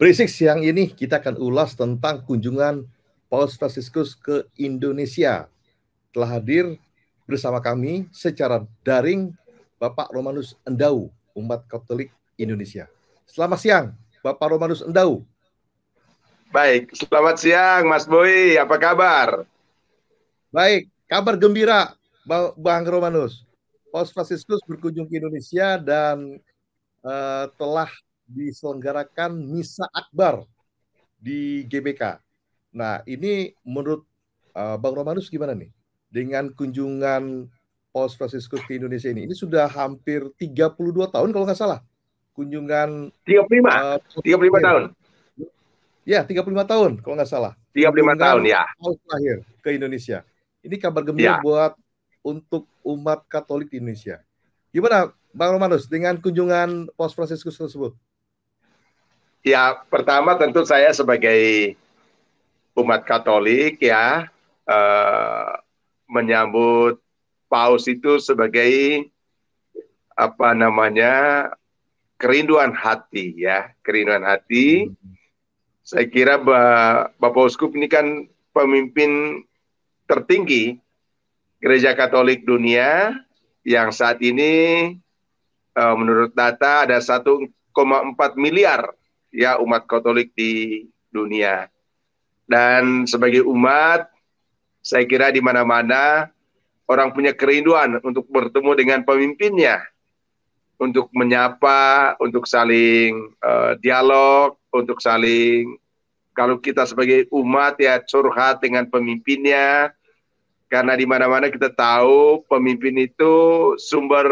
Berisik siang ini kita akan ulas tentang kunjungan Paus Fransiskus ke Indonesia. Telah hadir bersama kami secara daring Bapak Romanus Endau, umat Katolik Indonesia. Selamat siang, Bapak Romanus Endau. Baik, selamat siang Mas Boy, apa kabar? Baik, kabar gembira Bang Romanus. Paus Fransiskus berkunjung ke Indonesia dan telah diselenggarakan Misa Akbar di GBK. Nah, ini menurut Bang Romanus gimana nih? Dengan kunjungan Paus Fransiskus ke Indonesia ini sudah hampir 32 tahun kalau nggak salah. Kunjungan 35 tahun. Ya, 35 tahun kalau nggak salah. 35 tahun ya. Paus terakhir ke Indonesia. Ini kabar gembira buat untuk umat Katolik di Indonesia. Gimana Bang Romanus dengan kunjungan Paus Fransiskus tersebut? Ya, pertama tentu saya sebagai umat Katolik ya menyambut Paus itu sebagai kerinduan hati ya, kerinduan hati. Saya kira Bapak Uskup ini kan pemimpin tertinggi Gereja Katolik dunia yang saat ini menurut data ada 1,4 miliar ya umat Katolik di dunia. Dan sebagai umat, saya kira di mana-mana orang punya kerinduan untuk bertemu dengan pemimpinnya, untuk menyapa, untuk saling dialog, untuk saling, kalau kita sebagai umat ya curhat dengan pemimpinnya, karena di mana-mana kita tahu pemimpin itu sumber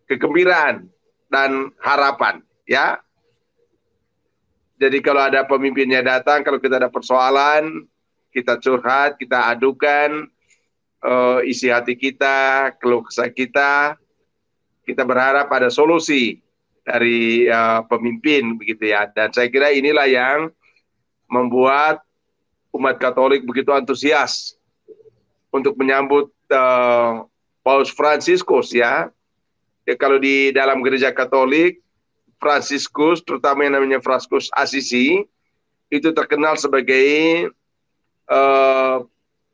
kegembiraan dan harapan, ya. Jadi kalau ada pemimpinnya datang, kalau kita ada persoalan, kita curhat, kita adukan isi hati kita, keluh kesah kita berharap ada solusi dari pemimpin begitu ya. Dan saya kira inilah yang membuat umat Katolik begitu antusias untuk menyambut Paus Fransiskus ya. Kalau di dalam gereja Katolik, Fransiskus, terutama yang namanya Fransiskus Asisi, itu terkenal sebagai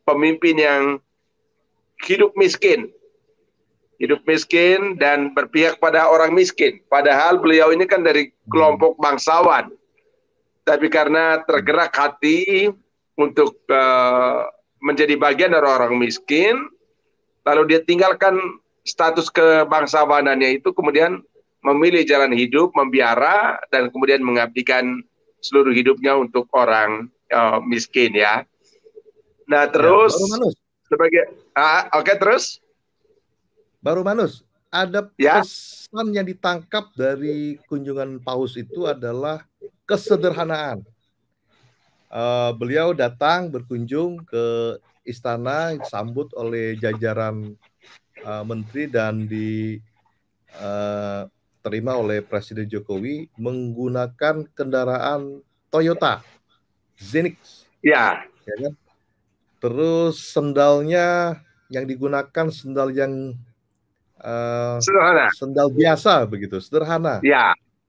pemimpin yang hidup miskin dan berpihak pada orang miskin. Padahal beliau ini kan dari kelompok bangsawan, tapi karena tergerak hati untuk menjadi bagian dari orang miskin, lalu dia tinggalkan status kebangsawanannya itu, kemudian memilih jalan hidup, membiara, dan kemudian mengabdikan seluruh hidupnya untuk orang miskin ya. Nah terus terus Bang Romanus, ada pesan yang ditangkap dari kunjungan Paus itu adalah kesederhanaan. Beliau datang berkunjung ke istana, disambut oleh jajaran menteri dan diterima oleh Presiden Jokowi menggunakan kendaraan Toyota Zenix. Ya kan? Terus sendalnya yang digunakan sendal yang sederhana, sendal biasa begitu, sederhana.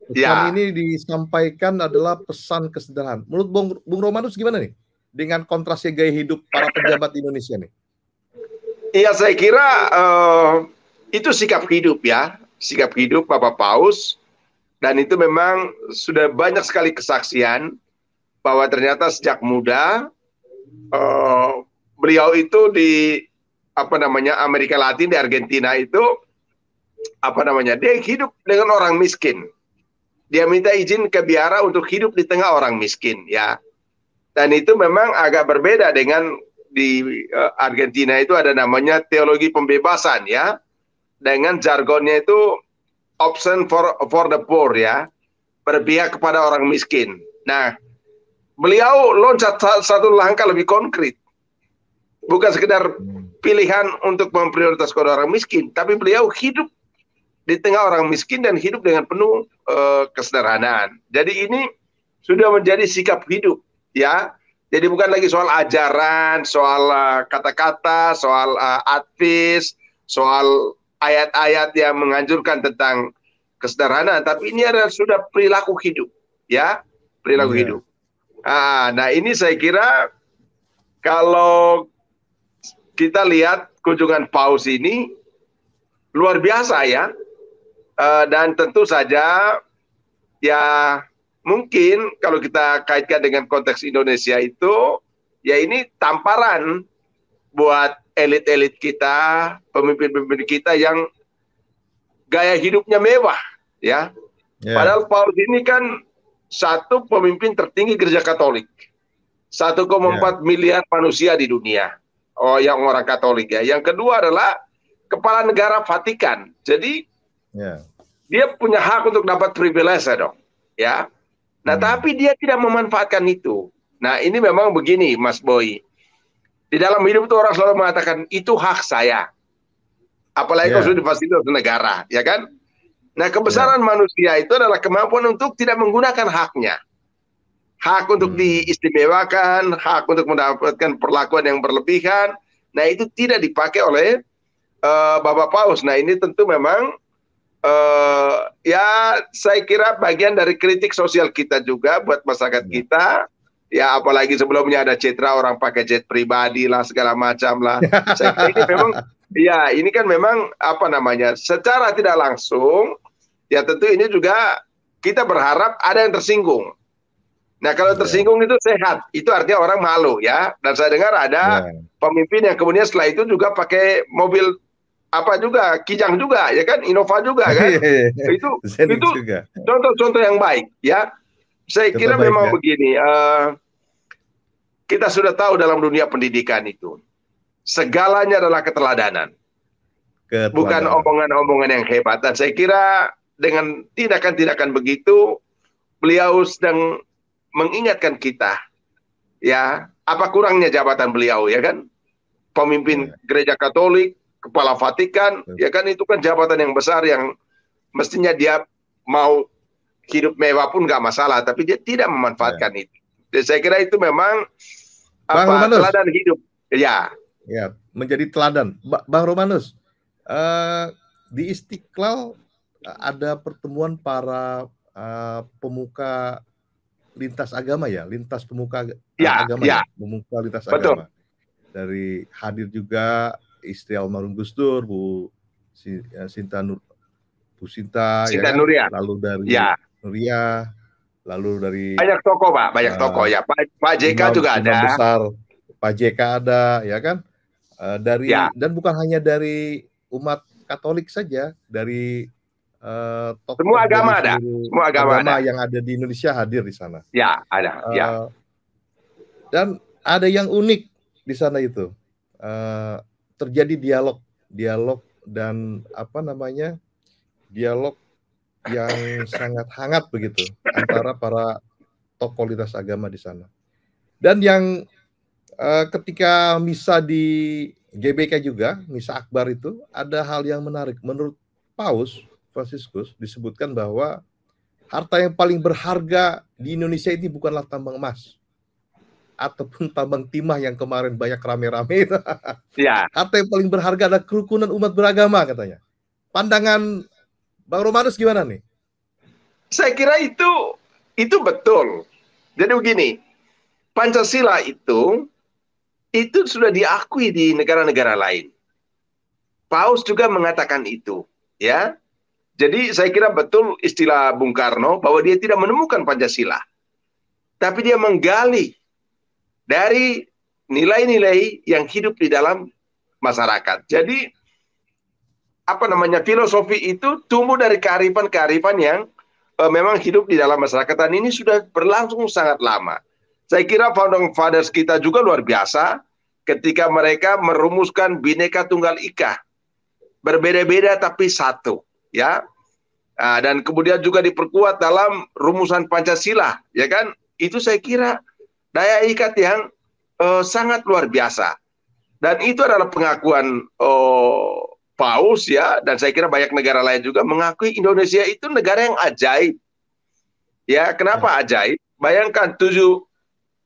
Pesan ini disampaikan adalah pesan kesederhanaan. Menurut Bung Romanus gimana nih dengan kontrasnya gaya hidup para pejabat di Indonesia nih? Iya, saya kira itu sikap hidup ya, sikap hidup Bapak Paus, dan itu memang sudah banyak sekali kesaksian bahwa ternyata sejak muda beliau itu di Amerika Latin, di Argentina itu dia hidup dengan orang miskin. Dia minta izin ke biara untuk hidup di tengah orang miskin ya. Dan itu memang agak berbeda dengan di Argentina itu ada namanya teologi pembebasan ya. Dengan jargonnya itu option for the poor ya. Berpihak kepada orang miskin. Nah, beliau loncat satu langkah lebih konkret. Bukan sekedar pilihan untuk memprioritaskan orang miskin, tapi beliau hidup di tengah orang miskin dan hidup dengan penuh kesederhanaan. Jadi ini sudah menjadi sikap hidup ya. Jadi bukan lagi soal ajaran, soal kata-kata, soal advis, soal ayat-ayat yang menganjurkan tentang kesederhanaan, tapi ini adalah sudah perilaku hidup ya, perilaku Iya. hidup. Nah ini saya kira kalau kita lihat kunjungan Paus ini luar biasa ya, dan tentu saja ya mungkin kalau kita kaitkan dengan konteks Indonesia itu, ya ini tamparan buat elit-elit kita, pemimpin-pemimpin kita yang gaya hidupnya mewah, ya. Padahal Paus ini kan satu pemimpin tertinggi Gereja Katolik, 1,4 miliar manusia di dunia, yang orang Katolik ya. Yang kedua adalah kepala negara Vatikan, jadi dia punya hak untuk dapat privilege dong, ya. Nah, tapi dia tidak memanfaatkan itu. Nah, ini memang begini, Mas Boy. Di dalam hidup itu orang selalu mengatakan, itu hak saya. Apalagi kalau sudah di fasilitas negara, ya kan? Nah, kebesaran manusia itu adalah kemampuan untuk tidak menggunakan haknya. Hak untuk diistimewakan, hak untuk mendapatkan perlakuan yang berlebihan. Nah, itu tidak dipakai oleh Bapak Paus. Nah, ini tentu memang ya saya kira bagian dari kritik sosial kita juga buat masyarakat kita. Ya apalagi sebelumnya ada citra orang pakai jet pribadi lah segala macam lah. Saya kira ini memang ya ini kan memang apa namanya secara tidak langsung ya tentu ini juga kita berharap ada yang tersinggung. Nah kalau tersinggung itu sehat, itu artinya orang malu ya. Dan saya dengar ada pemimpin yang kemudian setelah itu juga pakai mobil apa juga Kijang juga ya kan, Innova juga kan. itu contoh-contoh yang baik ya. Saya kira memang begini. Kita sudah tahu dalam dunia pendidikan itu segalanya adalah keteladanan. Bukan omongan-omongan yang hebat. Dan saya kira dengan tindakan-tindakan begitu beliau sedang mengingatkan kita ya apa kurangnya jabatan beliau ya kan, pemimpin Gereja Katolik, kepala Vatikan ya kan, itu kan jabatan yang besar yang mestinya dia mau hidup mewah pun nggak masalah, tapi dia tidak memanfaatkan itu. Jadi saya kira itu memang teladan hidup. Ya, menjadi teladan. Bang Romanus, di Istiqlal ada pertemuan para pemuka lintas agama ya, lintas pemuka agama ya, pemuka lintas agama. Dari hadir juga istri almarhum Gus Dur, Bu Sinta Nuria, lalu dari Nuria, lalu dari banyak tokoh Pak, banyak tokoh ya. Pak JK juga ada. Besar, Pak JK ada, ya kan? Dan bukan hanya dari umat Katolik saja, dari tokoh semua agama dari ada, semua agama ada yang ada di Indonesia hadir di sana. Ya ada. Dan ada yang unik di sana itu, terjadi dialog dan apa namanya dialog yang sangat hangat begitu antara para tokoh lintas agama di sana. Dan yang ketika misa di GBK juga, misa akbar itu ada hal yang menarik. Menurut Paus Fransiskus disebutkan bahwa harta yang paling berharga di Indonesia ini bukanlah tambang emas ataupun tambang timah yang kemarin banyak rame-rame itu. Harta yang paling berharga adalah kerukunan umat beragama katanya. Pandangan Bang Romanus gimana nih? Saya kira itu betul. Jadi begini, Pancasila itu sudah diakui di negara-negara lain. Paus juga mengatakan itu, ya. Jadi saya kira betul istilah Bung Karno bahwa dia tidak menemukan Pancasila, tapi dia menggali dari nilai-nilai yang hidup di dalam masyarakat. Jadi apa namanya filosofi itu tumbuh dari kearifan-kearifan yang memang hidup di dalam masyarakat, dan ini sudah berlangsung sangat lama. Saya kira founding fathers kita juga luar biasa ketika mereka merumuskan Bhinneka Tunggal Ika, berbeda-beda tapi satu, ya. Dan kemudian juga diperkuat dalam rumusan Pancasila, ya kan? Itu saya kira daya ikat yang sangat luar biasa, dan itu adalah pengakuan Paus ya, dan saya kira banyak negara lain juga mengakui Indonesia itu negara yang ajaib. Ya, kenapa ajaib? Bayangkan 7.014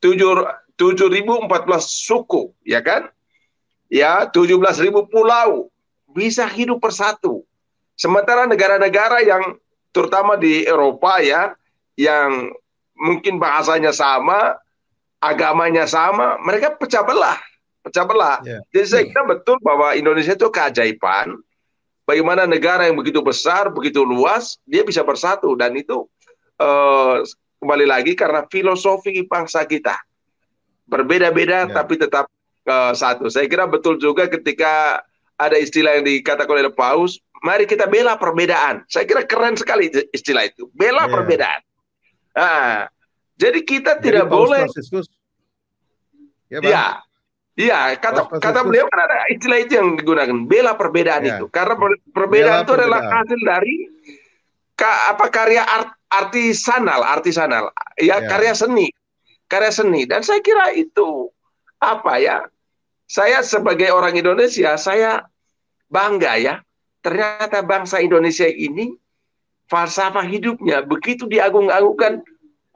suku, ya kan? Ya, 17.000 pulau bisa hidup bersatu. Sementara negara-negara yang terutama di Eropa ya, yang mungkin bahasanya sama, agamanya sama, mereka pecah belah, pecah belah. Yeah. Jadi saya kira betul bahwa Indonesia itu keajaiban. Bagaimana negara yang begitu besar, begitu luas, dia bisa bersatu, dan itu kembali lagi karena filosofi bangsa kita berbeda-beda, tapi tetap satu. Saya kira betul juga ketika ada istilah yang dikatakan oleh Paus, mari kita bela perbedaan. Saya kira keren sekali istilah itu, bela perbedaan. Nah, jadi kita tidak Paus boleh. Fransiskus, Iya, kata beliau kan ada istilah itu yang digunakan, bela perbedaan itu. Karena perbedaan itu adalah hasil dari karya artisanal, karya seni. Dan saya kira itu saya sebagai orang Indonesia, saya bangga ya. Ternyata bangsa Indonesia ini falsafah hidupnya begitu diagung-agungkan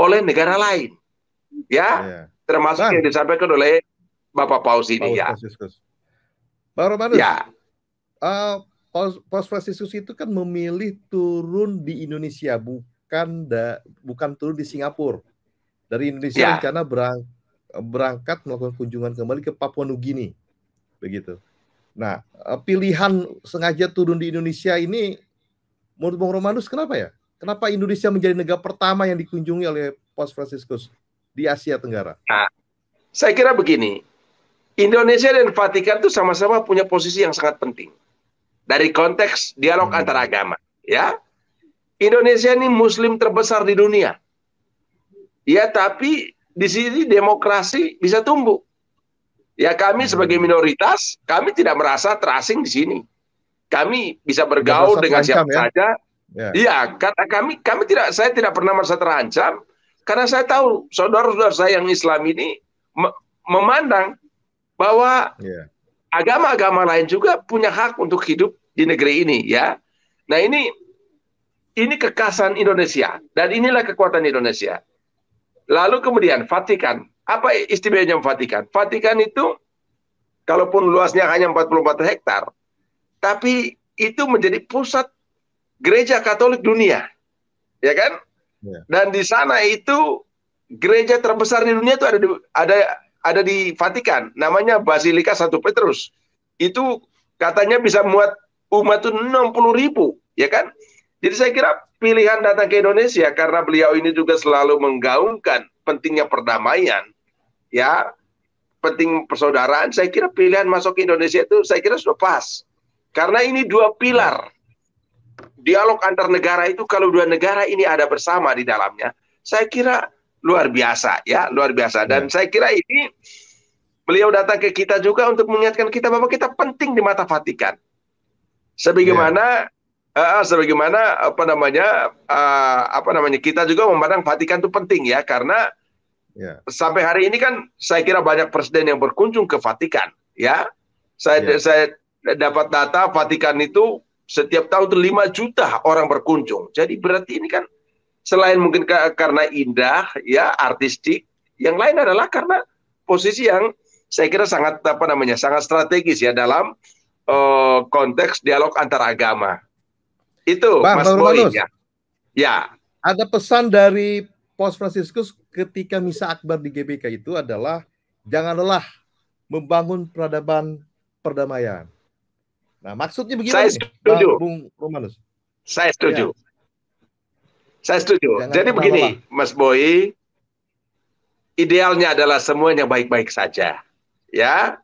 oleh negara lain. Ya, termasuk yang disampaikan oleh Bapak Paus ini. Pak Romanus, Paus Fransiskus itu kan memilih turun di Indonesia, bukan turun di Singapura. Dari Indonesia rencana berangkat melakukan kunjungan kembali ke Papua Nugini, begitu. Nah, pilihan sengaja turun di Indonesia ini, menurut Bung Romanus, kenapa ya? Kenapa Indonesia menjadi negara pertama yang dikunjungi oleh Paus Fransiskus di Asia Tenggara? Nah, saya kira begini. Indonesia dan Vatikan itu sama-sama punya posisi yang sangat penting dari konteks dialog antar agama. Ya, Indonesia ini Muslim terbesar di dunia. Ya, tapi di sini demokrasi bisa tumbuh. Ya, kami sebagai minoritas, kami tidak merasa terasing di sini. Kami bisa bergaul dengan siapa saja. Iya, kata saya tidak pernah merasa terancam karena saya tahu saudara-saudara saya yang Islam ini memandang bahwa agama-agama lain juga punya hak untuk hidup di negeri ini, ya. Nah, ini kekhasan Indonesia dan inilah kekuatan Indonesia. Lalu kemudian Vatikan, apa istimewanya Vatikan? Vatikan itu kalaupun luasnya hanya 44 hektar, tapi itu menjadi pusat gereja Katolik dunia, ya kan? Dan di sana itu gereja terbesar di dunia itu ada di Vatikan, namanya Basilika Santo Petrus. Itu katanya bisa muat umat itu 60.000, ya kan? Jadi saya kira pilihan datang ke Indonesia karena beliau ini juga selalu menggaungkan pentingnya perdamaian, ya, penting persaudaraan. Saya kira pilihan masuk ke Indonesia itu saya kira sudah pas. Karena ini dua pilar. Dialog antar negara itu kalau dua negara ini ada bersama di dalamnya, saya kira luar biasa, ya, luar biasa. Dan saya kira ini beliau datang ke kita juga untuk mengingatkan kita bahwa kita penting di mata Vatikan. Sebagaimana kita juga memandang Vatikan itu penting, ya, karena sampai hari ini kan saya kira banyak presiden yang berkunjung ke Vatikan, ya. Saya dapat data Vatikan itu setiap tahun itu 5 juta orang berkunjung. Jadi berarti ini kan selain mungkin karena indah, ya, artistik, yang lain adalah karena posisi yang saya kira sangat sangat strategis, ya, dalam konteks dialog antar agama. Itu Mas Boy, ya. Ada pesan dari Paus Fransiskus ketika misa akbar di GBK itu adalah jangan lelah membangun peradaban perdamaian. Nah, maksudnya begini, saya setuju. Bung Romanus. Saya setuju. Saya setuju. Jadi begini, Mas Boy, idealnya adalah semuanya baik-baik saja, ya.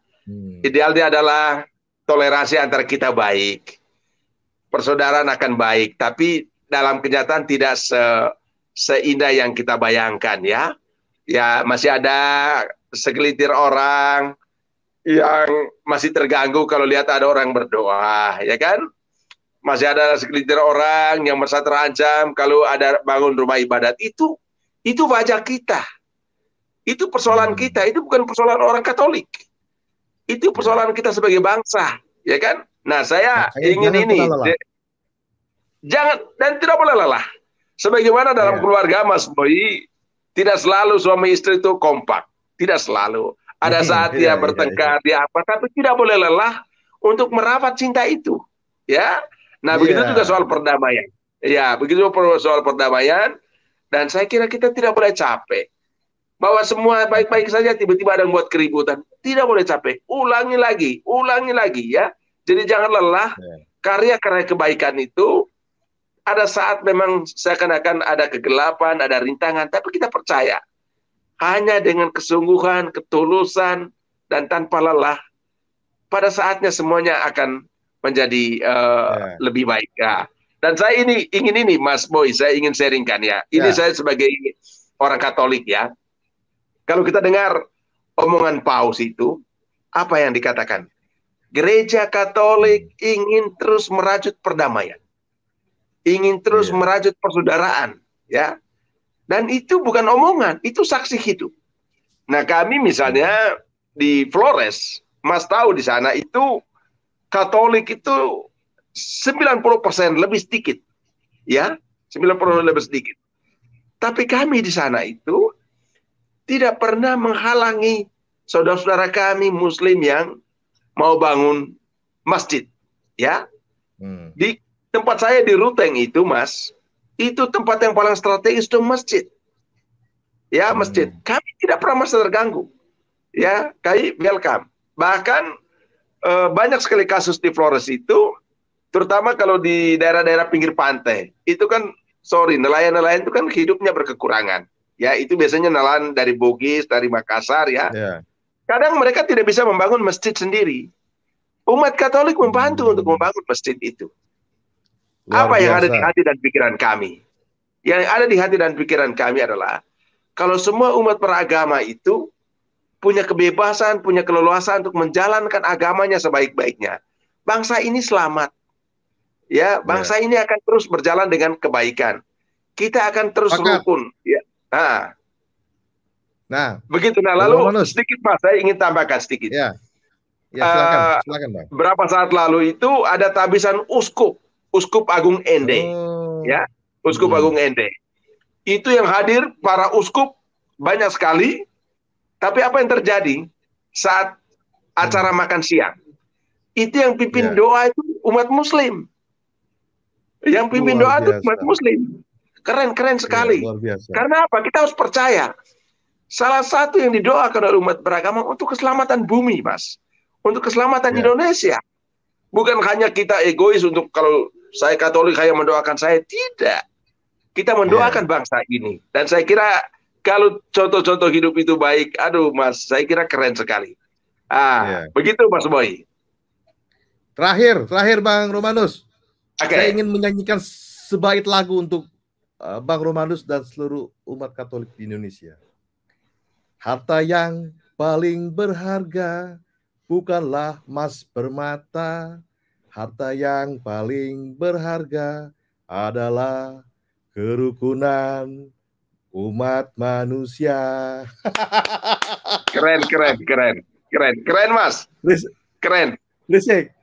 Idealnya adalah toleransi antara kita baik, persaudaraan akan baik, tapi dalam kenyataan tidak seindah yang kita bayangkan, ya. Ya, masih ada segelintir orang yang masih terganggu kalau lihat ada orang berdoa, ya kan? Masih ada segelintir orang yang merasa terancam kalau ada bangun rumah ibadat. Itu wajah kita. Itu persoalan kita, itu bukan persoalan orang Katolik. Itu persoalan kita sebagai bangsa, ya kan? Nah, saya ingin ini. Jangan, dan tidak boleh lelah. Sebagaimana dalam keluarga, Mas Boy, tidak selalu suami istri itu kompak. Tidak selalu. Ada saat dia bertengkar, dia apa, tapi tidak boleh lelah untuk merawat cinta itu, ya. Nah, begitu juga soal perdamaian. Ya, begitu soal perdamaian. Dan saya kira kita tidak boleh capek. Bahwa semua baik-baik saja, tiba-tiba ada yang buat keributan. Tidak boleh capek. Ulangi lagi ya. Jadi jangan lelah. Karya-karya kebaikan itu ada saat memang seakan-akan ada kegelapan, ada rintangan, tapi kita percaya hanya dengan kesungguhan, ketulusan, dan tanpa lelah, pada saatnya semuanya akan menjadi lebih baik. Ya. Dan saya ingin Mas Boy, saya ingin sharingkan ya. Ini saya sebagai orang Katolik ya. Kalau kita dengar omongan Paus itu, apa yang dikatakan? Gereja Katolik ingin terus merajut perdamaian. Ingin terus merajut persaudaraan. Ya. Dan itu bukan omongan, itu saksi hidup. Nah kami misalnya di Flores, Mas tahu di sana itu Katolik itu 90% lebih sedikit. Ya, 90% lebih sedikit. Tapi kami di sana itu tidak pernah menghalangi saudara-saudara kami Muslim yang mau bangun masjid. Ya, di tempat saya di Ruteng itu, Mas, itu tempat yang paling strategis itu masjid. Ya, masjid. Kami tidak pernah merasa terganggu. Ya, kami welcome. Bahkan banyak sekali kasus di Flores itu, terutama kalau di daerah-daerah pinggir pantai. Itu kan, nelayan-nelayan itu kan hidupnya berkekurangan. Ya, itu biasanya nelayan dari Bugis, dari Makassar ya. Kadang mereka tidak bisa membangun masjid sendiri. Umat Katolik membantu untuk membangun masjid itu. Apa yang ada di hati dan pikiran kami? Yang ada di hati dan pikiran kami adalah kalau semua umat beragama itu punya kebebasan, punya keleluasan untuk menjalankan agamanya sebaik-baiknya, bangsa ini selamat. Ya, bangsa ini akan terus berjalan dengan kebaikan. Kita akan terus rukun. Ya. Nah, begitu. Nah, lalu sedikit Mas, saya ingin tambahkan sedikit. Ya, silakan Bang. Berapa saat lalu itu ada tabisan Uskup Agung Ende. Ya, Uskup Agung Ende. Itu yang hadir para uskup banyak sekali. Tapi apa yang terjadi saat acara makan siang? Itu yang pimpin doa itu umat Muslim. Yang pimpin doa itu umat Muslim. Keren sekali. Karena apa? Kita harus percaya. Salah satu yang didoakan oleh umat beragama untuk keselamatan bumi, Mas. Untuk keselamatan Indonesia. Bukan hanya kita egois untuk kalau saya Katolik hanya mendoakan saya. Tidak. Kita mendoakan bangsa ini. Dan saya kira kalau contoh-contoh hidup itu baik, aduh Mas, saya kira keren sekali. Begitu Mas Boy. Terakhir Bang Romanus. Saya ingin menyanyikan sebait lagu untuk Bang Romanus dan seluruh umat Katolik di Indonesia. Harta yang paling berharga bukanlah emas permata. Harta yang paling berharga adalah kerukunan umat manusia. Keren Mas. Keren. Berisik.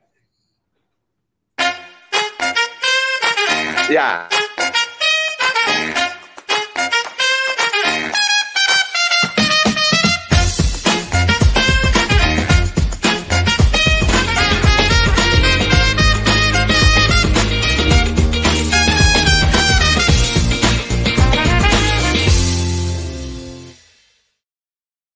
Ya.